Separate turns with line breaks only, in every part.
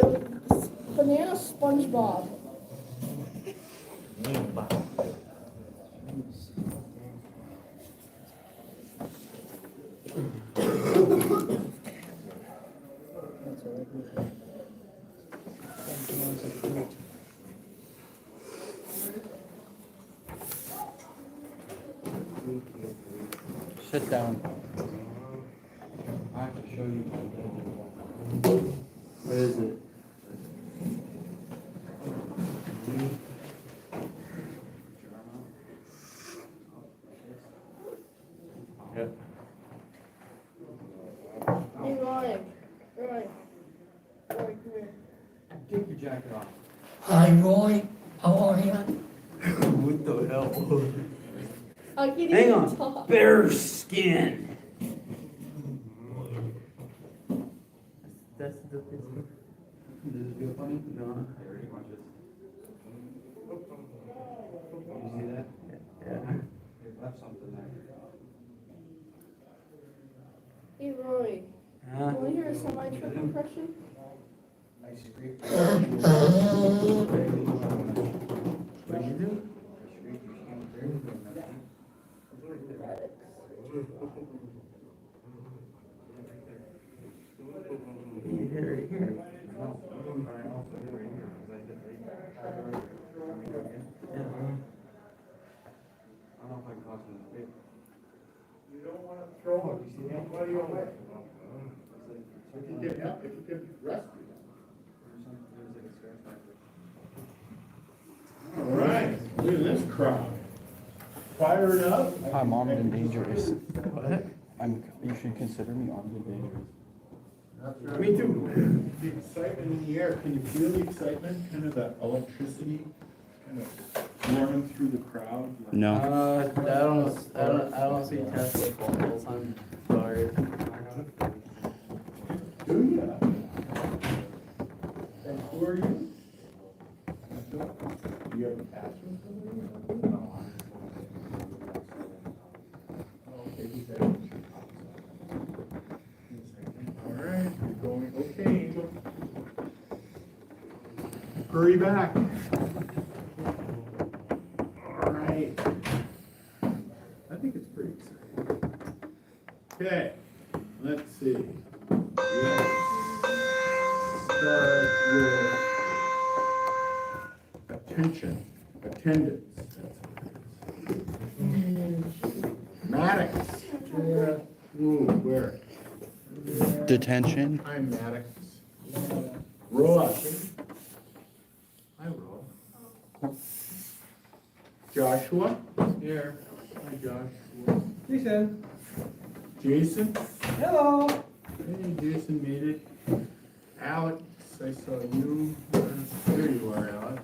Banana SpongeBob.
Sit down.
I have to show you. What is it? Yep.
Hey, Roy. Roy, come here.
Take your jacket off.
Hi, Roy. How are you?
What the hell?
I can't
Hang
even
on.
talk.
Bear skin. That's the picture. Does it feel funny? No. Watch this. You see that? Yeah. It left something there.
Hey, Roy.
Huh?
Want to hear a semi-truck impression?
I scraped. What did you do? I scraped your skin. You hit it right here. I don't know if I can cause him to speak.
You don't want to throw it, you see anybody away. If you can help, if you can rescue them. All right, look at this crowd. Fired up.
I'm armed and dangerous. What? You should consider me armed and dangerous.
Me too. The excitement in the air, can you feel the excitement, kind of the electricity, kind of running through the crowd? Like-
No.
I don't see Tesla balls. I'm sorry.
Do ya? And who are you? Do you have a passion for them? No. Okay, he's there. All right, you're going, okay, Angel. Hurry back. All right. I think it's pretty exciting. Okay, let's see. Let's start with attention, attendance. Maddox. Ooh, where?
Detention.
Hi, Maddox. Ross. Hi, Ross. Joshua.
Here.
Hi, Joshua.
Jason.
Jason.
Hello.
Hey, Jason made it. Alex, I saw you. There you are, Alex.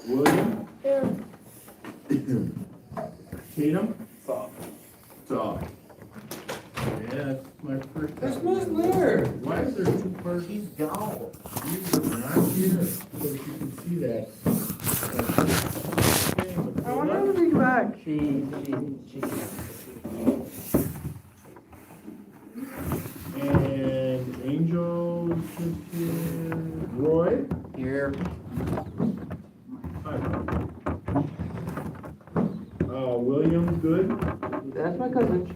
William.
Here.
Tatum. Saw. Yeah, that's my first.
There's most there.
Why is there two parts? He's gone. He's not here. So if you can see that.
I wonder if he's back. She.
And Angel just here. Roy.
Here.
Hi. William, good.
That's my cousin.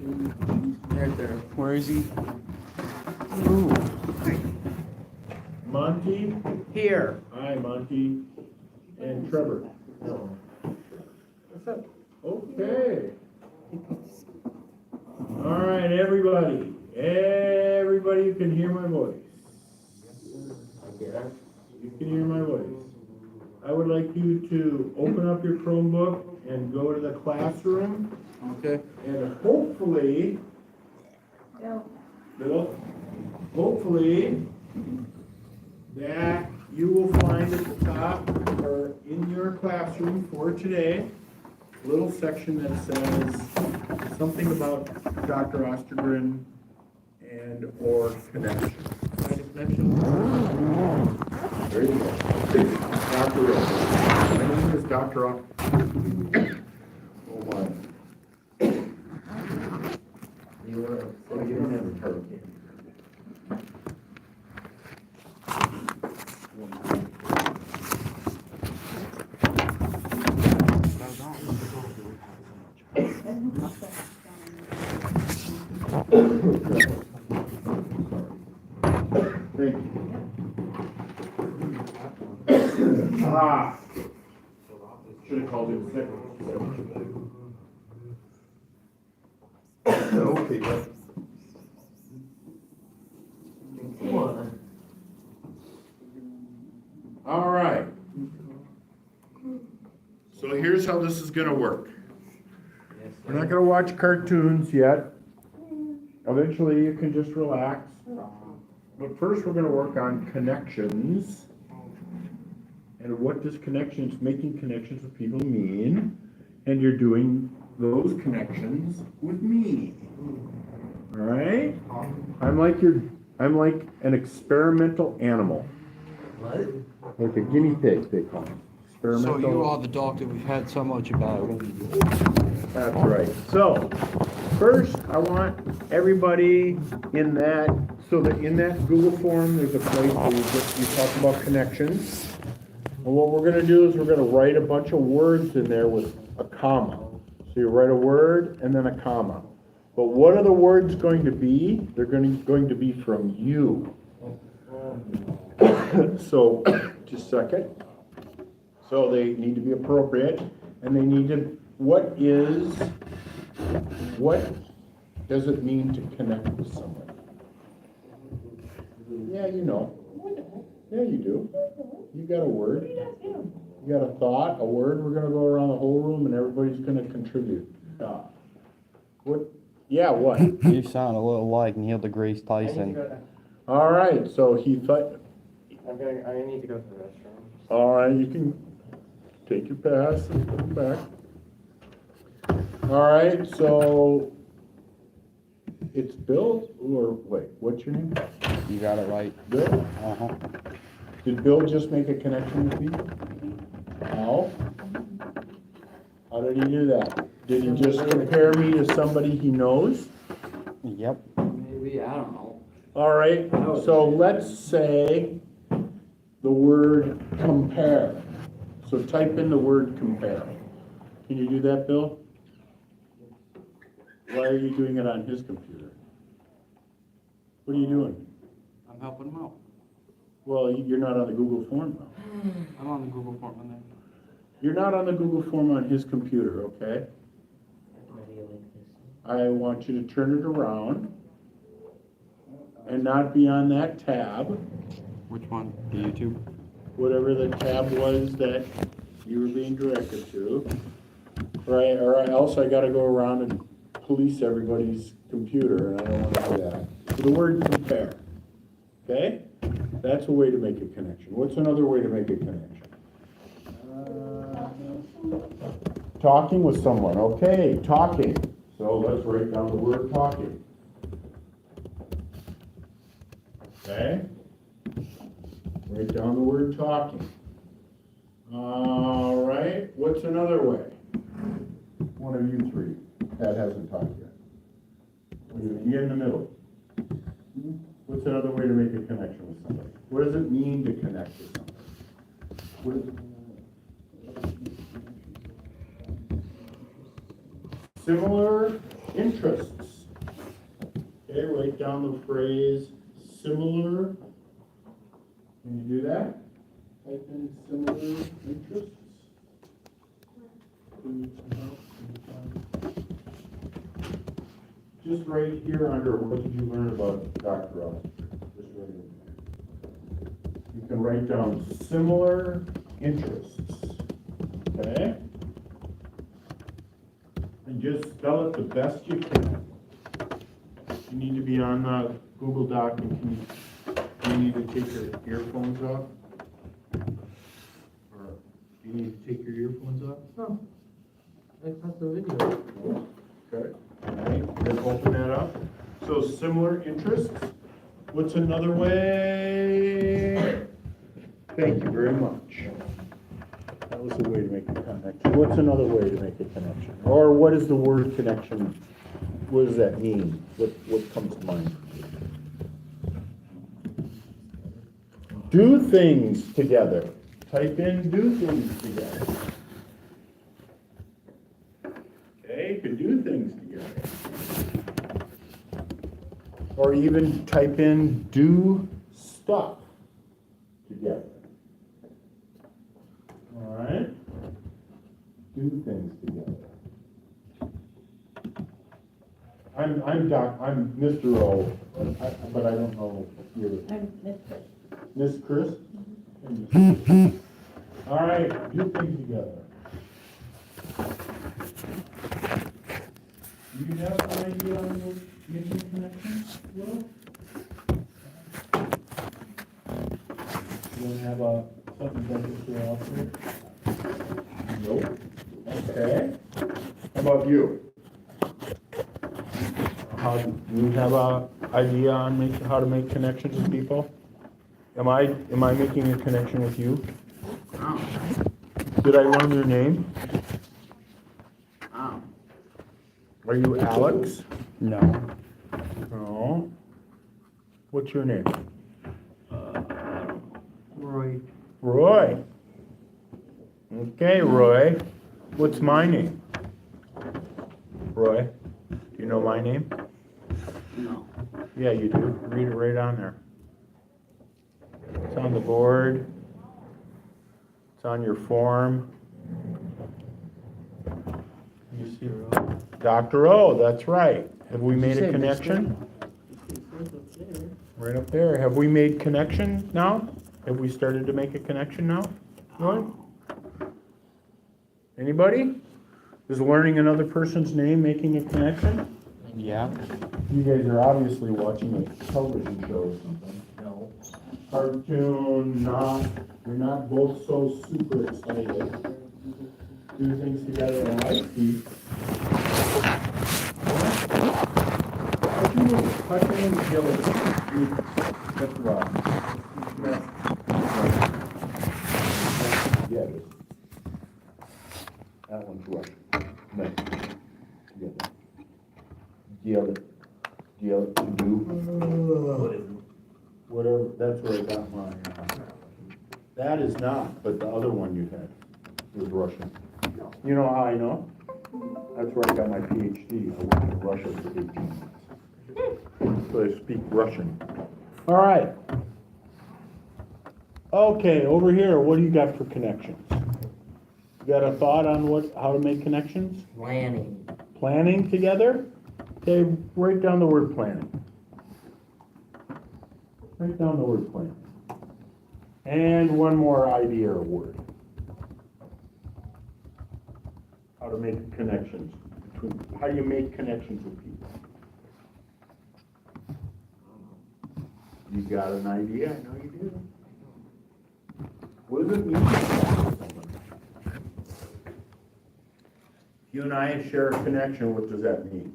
Right there.
Where is he? Ooh.
Monty.
Here.
Hi, Monty. And Trevor.
What's up?
Okay. All right, everybody. Everybody, you can hear my voice. You can hear my voice. I would like you to open up your Chromebook and go to the classroom.
Okay.
And hopefully, Bill, hopefully that you will find at the top or in your classroom for today, a little section that says something about Dr. Ostergren and or connection. Connection. There you go. Dr. My name is Dr. Oh my. You don't have a hurricane. Thank you. Ah. Should have called him sick. Okay, bud.
Come on.
All right. So here's how this is gonna work. We're not gonna watch cartoons yet. Eventually you can just relax. But first we're gonna work on connections. And what does making connections with people mean? And you're doing those connections with me. All right? I'm like an experimental animal.
What?
Like a guinea pig, they call me.
So
Experimental.
you are the dog that we've had so much about.
That's right. So, first, I want everybody in that, so that in that Google form, there's a place where you talk about connections. And what we're gonna do is we're gonna write a bunch of words in there with a comma. So you write a word and then a comma. But what are the words going to be? They're going to be from you. So, just a second. So they need to be appropriate, and they need to, what does it mean to connect with somebody? Yeah, you know. Yeah, you do. You got a word. You got a thought, a word. We're gonna go around the whole room and everybody's gonna contribute. What? Yeah, what?
You sound a little like Neil deGrasse Tyson.
All right, so he thought,
I need to go to the restroom.
all right, you can take your pass and put it back. All right, so it's Bill, or wait, what's your name?
You got it right.
Bill?
Uh-huh.
Did Bill just make a connection with me? How? How did he do that? Did he just compare me to somebody he knows?
Yep.
Maybe, I don't know.
All right, so let's say the word compare. So type in the word compare. Can you do that, Bill? Why are you doing it on his computer? What are you doing?
I'm helping him out.
Well, you're not on the Google form now.
I'm on the Google form on there.
You're not on the Google form on his computer, okay? I want you to turn it around and not be on that tab,
Which one? The YouTube?
whatever the tab was that you were being directed to. Right, or else I gotta go around and police everybody's computer, and I don't wanna do that. So the word compare, okay? That's a way to make a connection. What's another way to make a connection? Talking with someone, okay, talking. So let's write down the word talking. Okay? Write down the word talking. All right, what's another way? One of you three that hasn't talked yet. You in the middle. What's another way to make a connection with somebody? What does it mean to connect with somebody? What is it? Similar interests. Okay, write down the phrase similar. Can you do that? Type in similar interests. Just right here under what did you learn about Dr. Ross? Just right in there. You can write down similar interests. Okay? And just spell it the best you can. You need to be on the Google Doc and you need to take your earphones off? Or do you need to take your earphones off?
No. I cut the video.
Okay, all right, then open that up. So similar interests. What's another way? Thank you very much. That was a way to make a connection. What's another way to make a connection? Or what is the word connection? What does that mean? What comes to mind? Do things together. Type in do things together. Okay, you can do things or even type in do stuff together. All right? Do things together. I'm Mr. O, but I don't know your.
I'm Miss Chris.
Miss Chris? All right, do things together. Do you have an idea on your making connections, Will? You don't have something that you throw out there? Nope. Okay. How about you? Do you have an idea on how to make connections with people? Am I making a connection with you? Did I learn your name? Are you Alex?
No.
No. What's your name?
Roy.
Roy. Okay, Roy. What's my name? Roy. Do you know my name?
No.
Yeah, you do. Read it right on there. It's on the board. It's on your form. You see, Dr. O, that's right. Have we made a connection? Right up there. Have we made connection now? Have we started to make a connection now? Roy? Anybody? Is learning another person's name making a connection?
Yeah.
You guys are obviously watching a television show or something.
No.
Cartoon, you're not both so super excited. Do things together and like these. That one's Russian. Nice. Together. Yell it to do. Whatever, that's where I got mine. That is not, but the other one you had was Russian. You know how I know? That's where I got my PhD. I went to Russia for 18 months. So I speak Russian. All right. Okay, over here, what do you got for connections? You got a thought on how to make connections?
Planning.
Planning together? Okay, write down the word planning. Write down the word planning. And one more idea or word. How to make connections how do you make connections with people? You got an idea? I know you do. What does it mean to connect with someone? You and I share a connection, what does that mean?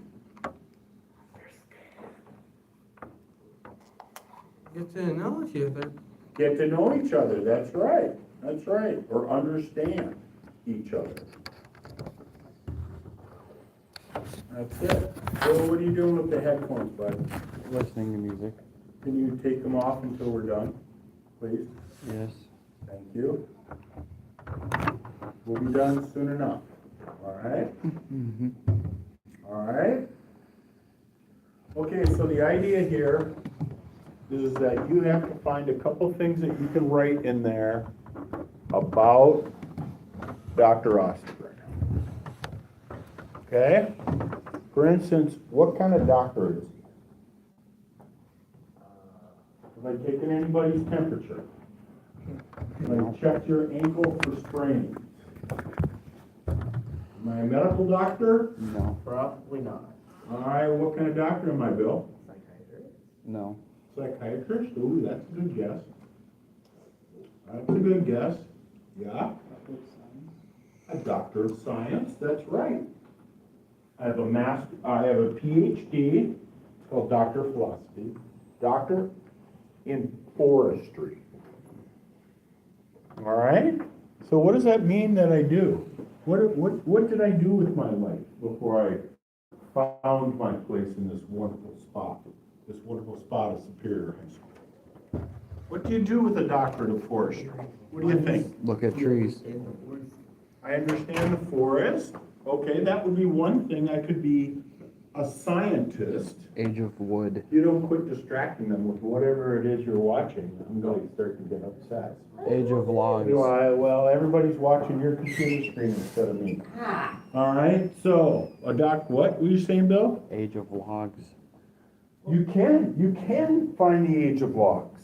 Get to know each other.
Get to know each other, that's right. That's right. Or understand each other. That's it. So what are you doing with the headphones, bud?
Listening to music.
Can you take them off until we're done, please?
Yes.
Thank you. We'll be done soon enough. All right?
Mm-hmm.
All right? Okay, so the idea here is that you have to find a couple things that you can write in there about Dr. Osterberg. Okay? For instance, what kind of doctor is he? Have I taken anybody's temperature? Have I checked your ankle for sprains? Am I a medical doctor?
No.
Probably not.
All right, what kind of doctor am I, Bill?
Psychiatrist.
No.
Psychiatrist? Ooh, that's a good guess. That's a good guess. Yeah? A doctor of science, that's right. I have a PhD, it's called Doctor of Philosophy, Doctor in Forestry. All right? So what does that mean that I do? What did I do with my life before I found my place in this wonderful spot of Superior High School? What do you do with a doctorate of forestry? What do you think?
Look at trees.
I understand the forest. Okay, that would be one thing. I could be a scientist,
Age of Wood.
you don't quit distracting them with whatever it is you're watching, I'm going to start to get upset.
Age of Logs.
Well, everybody's watching your computer screen instead of me. All right, so, what were you saying, Bill?
Age of Logs.
You can find the age of logs.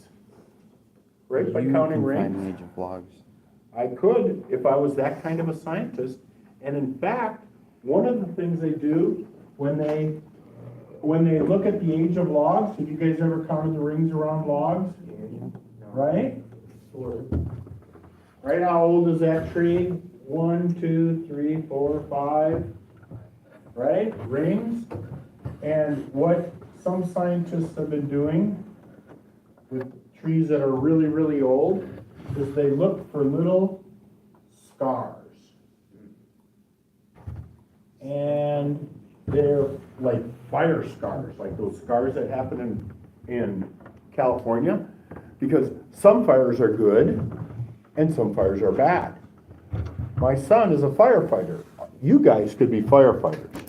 Right, by
You
counting
can
rings?
find the Age of Logs.
I could if I was that kind of a scientist. And in fact, one of the things they do when they look at the age of logs, have you guys ever counted the rings around logs? Right? Right, how old is that tree? 1, 2, 3, 4, 5. Right? Rings. And what some scientists have been doing with trees that are really, really old is they look for little scars. And they're like fire scars, like those scars that happen in California, because some fires are good and some fires are bad. My son is a firefighter. You guys could be firefighters.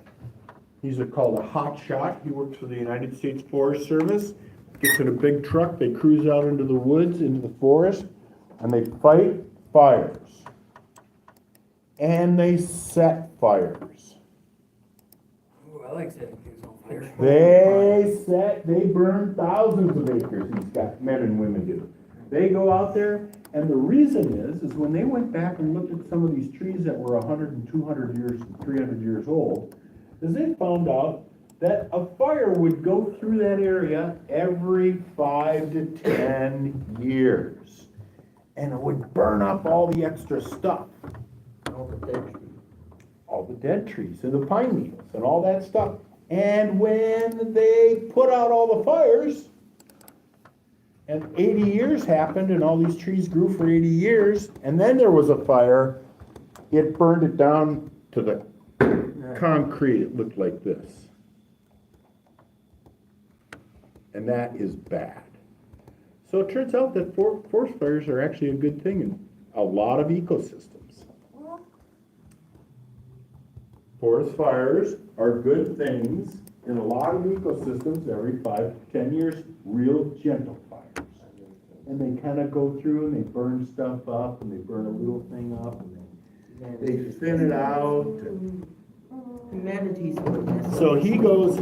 He's called a hot shot. He works for the United States Forest Service. Gets in a big truck, they cruise out into the woods, into the forest, and they fight fires. And they set fires.
Ooh, I like setting things on fire.
They burn thousands of acres, these guys, men and women do. They go out there, and the reason is when they went back and looked at some of these trees that were 100 and 200 years and 300 years old, is they found out that a fire would go through that area every 5 to 10 years. And it would burn up all the extra stuff. All the dead trees and the pine needles and all that stuff. And when they put out all the fires, and 80 years happened and all these trees grew for 80 years, and then there was a fire, it burned it down to the concrete. It looked like this. And that is bad. So it turns out that forest fires are actually a good thing in a lot of ecosystems. Forest fires are good things in a lot of ecosystems every 5 to 10 years, real gentle fires. And they kind of go through and they burn stuff up and they burn a little thing up and they thin it out.
Humanity's
So he goes,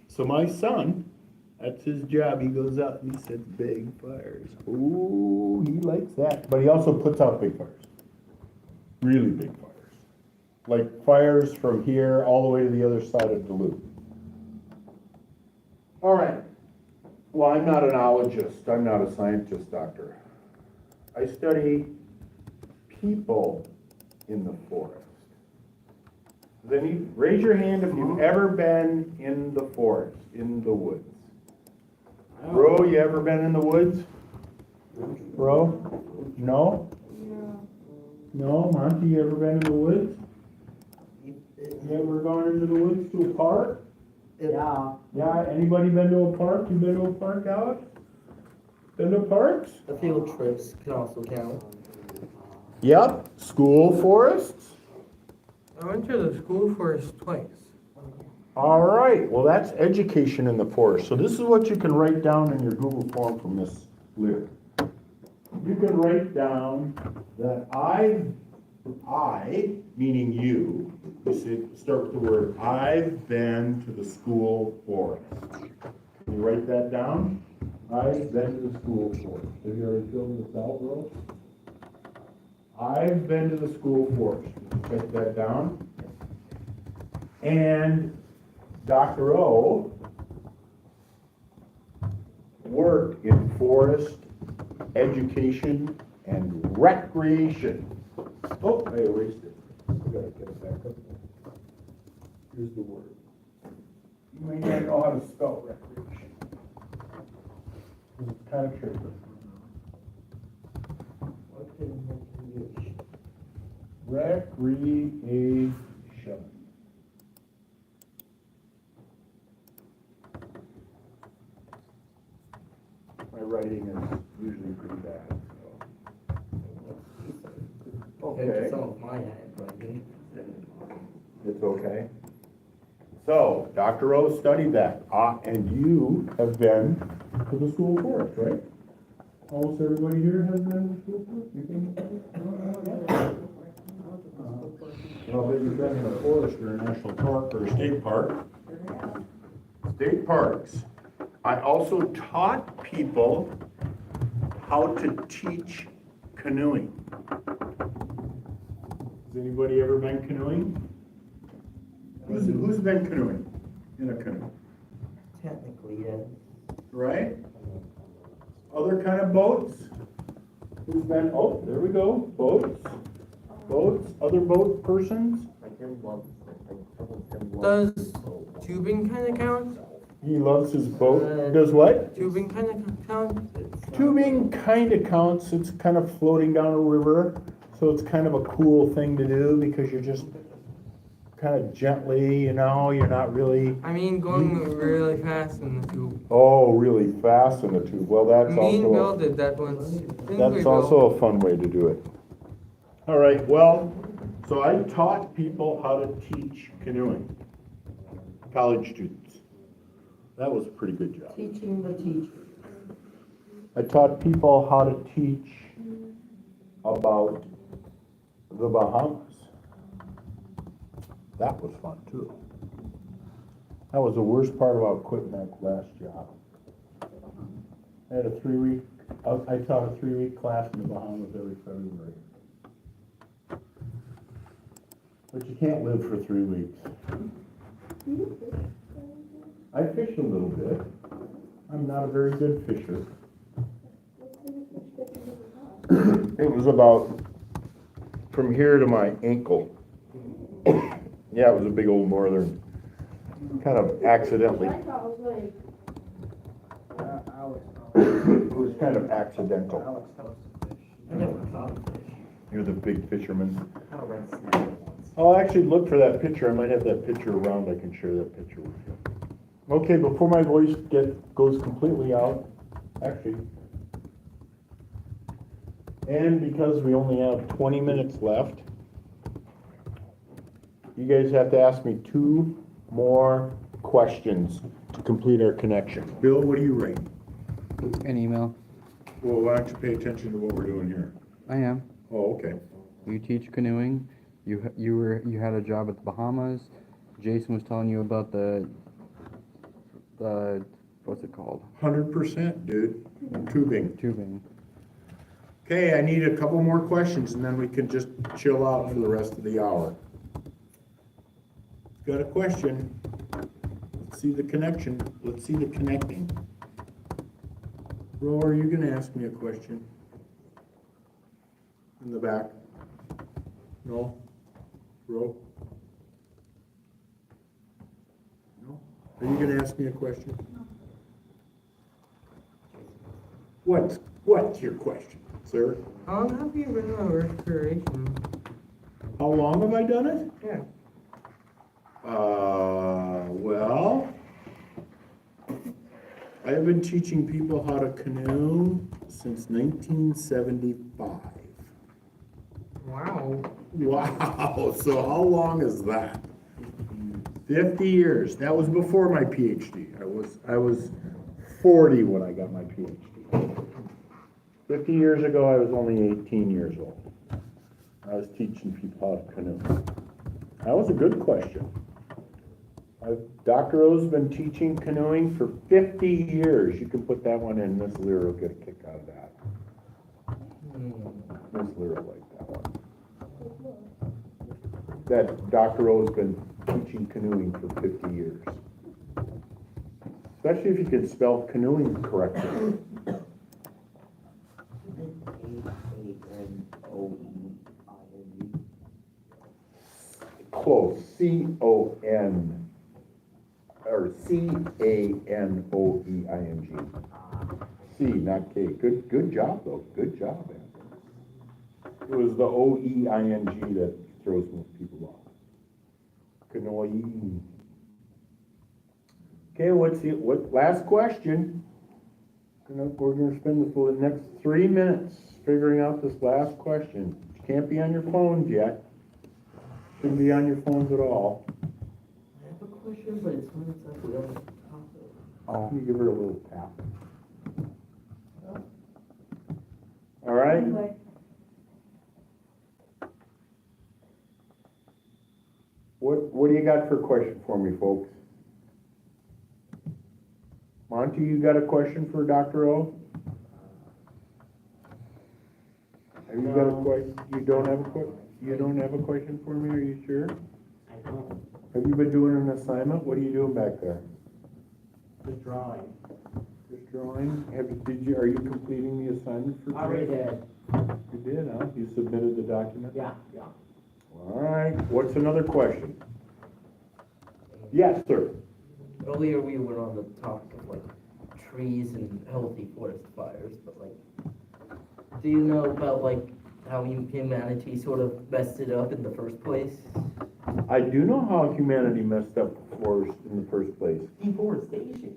so my son, that's his job, he goes out and he sets big fires. Ooh, he likes that. But he also puts out big fires. Really big fires. Like fires from here all the way to the other side of Duluth. All right. Well, I'm not an ologist. I'm not a scientist, doctor. I study people in the forest. Then raise your hand if you've ever been in the forest, in the woods. Bro, you ever been in the woods? Bro? No? No? Monty, you ever been in the woods? You ever gone into the woods to a park?
Yeah.
Yeah, anybody been to a park? You been to a park, Alex? Been to parks?
The field trips can also count.
Yep. School forests?
I went to the school forest twice.
All right, well, that's education in the forest. So this is what you can write down in your Google form from this lyric. You can write down that I, meaning you start with the word, I've been to the school forest. Can you write that down? I've been to the school forest. Have you already filled this out, Rose? I've been to the school forest. Write that down. And Dr. O worked in forest education and recreation. Oh, I erased it. I gotta get it back up there. Here's the word. You may not know how to spell recreation. It's kind of tricky. Recreation. My writing is usually pretty bad, so. Okay,
Some of my handwriting.
it's okay. So, Dr. Rose studied that, and you have been to the school forest, right? Almost everybody here has been to the school forest? You think? Well, but you've been in a forest or a national park or a state park. State parks. I also taught people how to teach canoeing. Has anybody ever been canoeing? Who's been canoeing in a canoe?
Technically, yes.
Right? Other kind of boats? Who's been, oh, there we go, boats. Boats, other boat persons?
Does tubing kind of count?
He loves his boat. Does what?
Tubing kind of count?
Tubing kind of counts. It's kind of floating down a river. So it's kind of a cool thing to do because you're just kind of gently, you're not really,
I mean, going really fast in the tube.
oh, really fast in the tube. Well, that's
Me and Bill
also,
did that once. Didn't we,
that's
Bill?
also a fun way to do it. All right, well, so I taught people how to teach canoeing. College students. That was a pretty good job.
Teaching the teacher.
I taught people how to teach about the Bahamas. That was fun too. That was the worst part about quitting that last job. I had a 3-week, I taught a 3-week class in the Bahamas every February. But you can't live for 3 weeks. I fish a little bit. I'm not a very good fisher. It was about from here to my ankle. Yeah, it was a big old northern, kind of accidentally. It was kind of accidental. You're the big fisherman. I'll actually look for that picture. I might have that picture around. I can share that picture with you. Okay, before my voice goes completely out, actually, and because we only have 20 minutes left, you guys have to ask me 2 more questions to complete our connection. Bill, what are you writing?
An email.
Well, why don't you pay attention to what we're doing here?
I am.
Oh, okay.
You teach canoeing. You had a job at the Bahamas. Jason was telling you about the what's it called?
100%, dude. Tubing.
Tubing.
Okay, I need a couple more questions and then we can just chill out for the rest of the hour. Got a question? Let's see the connection. Let's see the connecting. Ro, are you gonna ask me a question? In the back? No? Ro? No? Are you gonna ask me a question? What's your question, sir?
How long have you been on respiration?
How long have I done it?
Yeah.
Well, I have been teaching people how to canoe since 1975.
Wow.
Wow, so how long is that? 50 years. That was before my PhD. I was 40 when I got my PhD. 50 years ago, I was only 18 years old. I was teaching people how to canoe. That was a good question. Dr. O's been teaching canoeing for 50 years. You can put that one in. Miss Lear will get a kick out of that. Miss Lear will like that one. That Dr. O's been teaching canoeing for 50 years. Especially if you can spell canoeing correctly. Close. C-O-N. Or C-A-N-O-E-I-N-G. C, not K. Good job, though. Good job, Anthony. It was the O-E-I-N-G that throws most people off. Canoeing. Okay, what last question? We're gonna spend the next 3 minutes figuring out this last question. You can't be on your phones yet. Shouldn't be on your phones at all.
I have a question, but it's not exactly on the topic.
Oh,
You give her a little tap. All right? What do you got for a question for me, folks? Monty, you got a question for Dr. O? Have you got a question? You don't have a you don't have a question for me, are you sure?
I don't.
Have you been doing an assignment? What are you doing back there?
Just drawing.
Just drawing? Are you completing the assignment for today?
Already did.
You did, huh? You submitted the document?
Yeah.
All right, what's another question? Yes, sir.
Earlier we were on the topic of like trees and healthy forest fires, but like, do you know about like how humanity sort of messed it up in the first place?
I do know how humanity messed up forests in the first place.
Deforestation.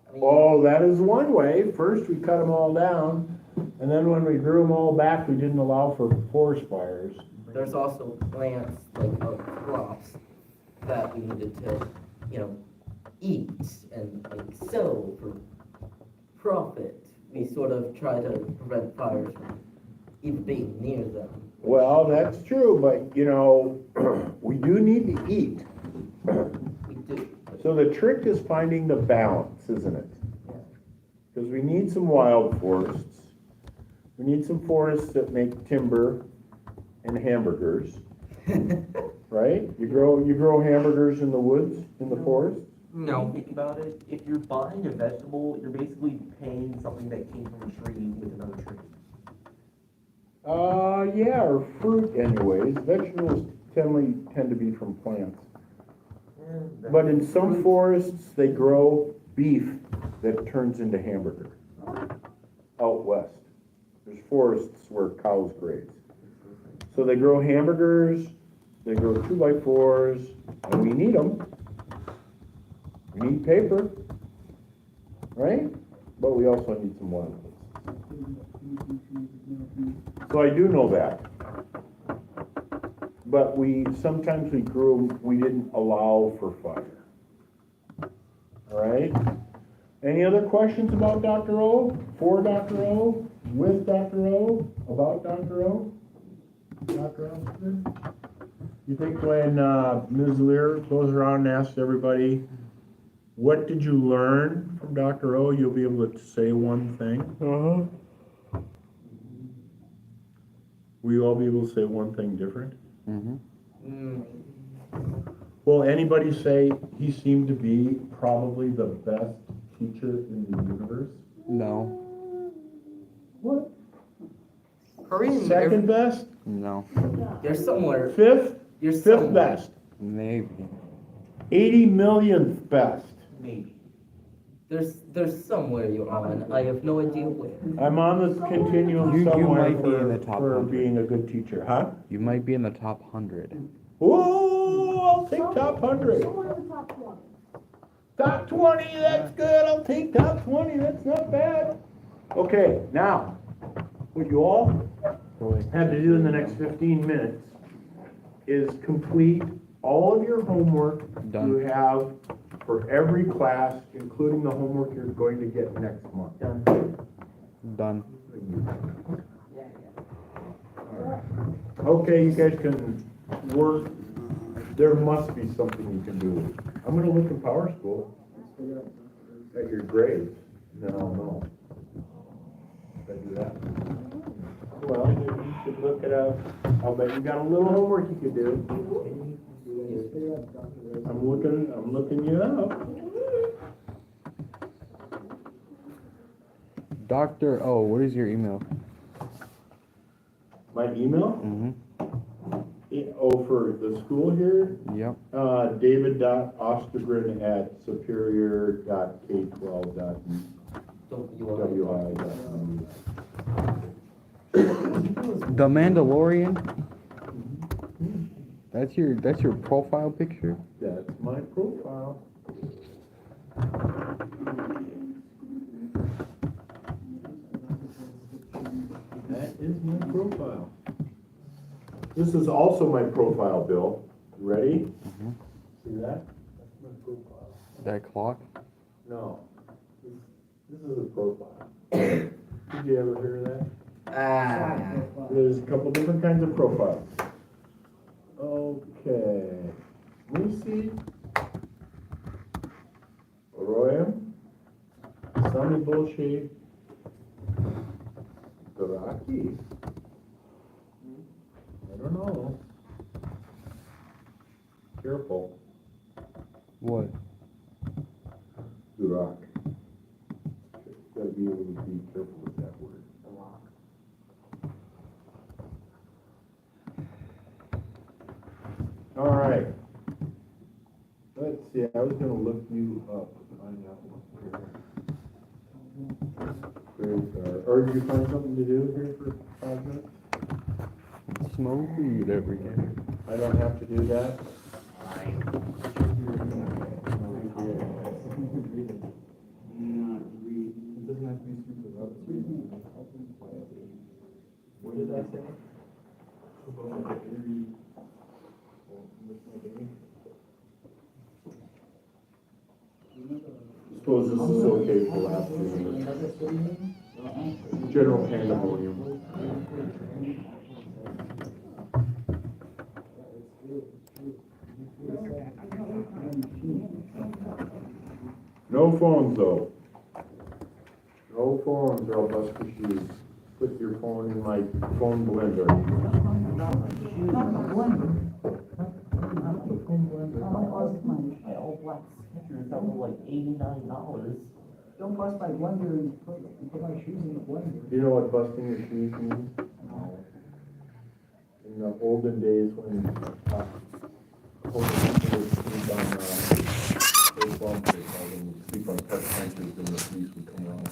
I mean,
Oh, that is one way. First, we cut them all down, and then when we grew them all back, we didn't allow for forest fires.
there's also plants, like crops, that we needed to, eat and like sell for profit. We sort of try to prevent fires from even being near them.
Well, that's true, but, we do need to eat.
We do.
So the trick is finding the balance, isn't it? Because we need some wild forests. We need some forests that make timber and hamburgers, right? You grow hamburgers in the woods, in the forest?
No, think about it. If you're buying a vegetable, you're basically paying something that came from a tree with another tree.
Yeah, or fruit anyways. Vegetables tend to be from plants. But in some forests, they grow beef that turns into hamburger. Out west. There's forests where cows graze. So they grow hamburgers, they grow 2x4s, and we need them. We need paper, right? But we also need some wildlife. So I do know that. But sometimes we grew, we didn't allow for fire. All right? Any other questions about Dr. O? For Dr. O? With Dr. O? About Dr. O? Dr. O? You think when Ms. Lear goes around and asks everybody, what did you learn from Dr. O, you'll be able to say one thing? Will you all be able to say one thing different?
mm-hmm.
Will anybody say he seemed to be probably the best teacher in the universe?
No,
What?
Korean,
Second best?
no,
you're somewhere.
Fifth?
You're
Fifth
somewhere.
best?
maybe.
80 millionth best?
Maybe.
There's somewhere you're on. I have no idea where.
I'm on the continuum
You
somewhere
might be in the top
for
100.
being a good teacher, huh?
You might be in the top 100.
Ooh, I'll take top 100. Top 20, that's good. I'll take top 20. That's not bad. Okay, now, what you all
Boy.
have to do in the next 15 minutes is complete all of your homework
Done.
you have for every class, including the homework you're going to get next month.
Done.
Okay, you guys can work. There must be something you can do. I'm gonna look in Power School at your grades, then I'll know. If I do that. Well, you should look it up. I'll bet you got a little homework you could do. I'm looking you up.
Dr. O, what is your email?
My email?
Mm-hmm.
Oh, for the school here?
Yep.
david.ostergren@superior.k12.wi.edu.
The Mandalorian? That's your profile picture?
That's my profile. That is my profile. This is also my profile, Bill. You ready?
Mhm.
See that?
That clock?
No. This is a profile. Did you ever hear of that? There's a couple different kinds of profiles. Okay. Lucy, Royam, Sunny Bullshit, Garaki. I don't know. Careful.
What?
Durak. Gotta be able to be careful with that word. All right. Let's see, I was gonna look you up, find out what grades are. Or did you find something to do here for 5 minutes?
Smoke weed every day.
I don't have to do that? What did I say? Suppose this is okay for the last 2 minutes. General pandemonium. No phones though. No phones or I'll bust your shoes. Put your phone in my phone blender.
My old black Skechers that were like $89.
Don't bust my blender and put my shoes in the blender.
You know what busting your shoes means? In the olden days when people would sleep on those bumps, they called them sleep on park benches and the police would come around.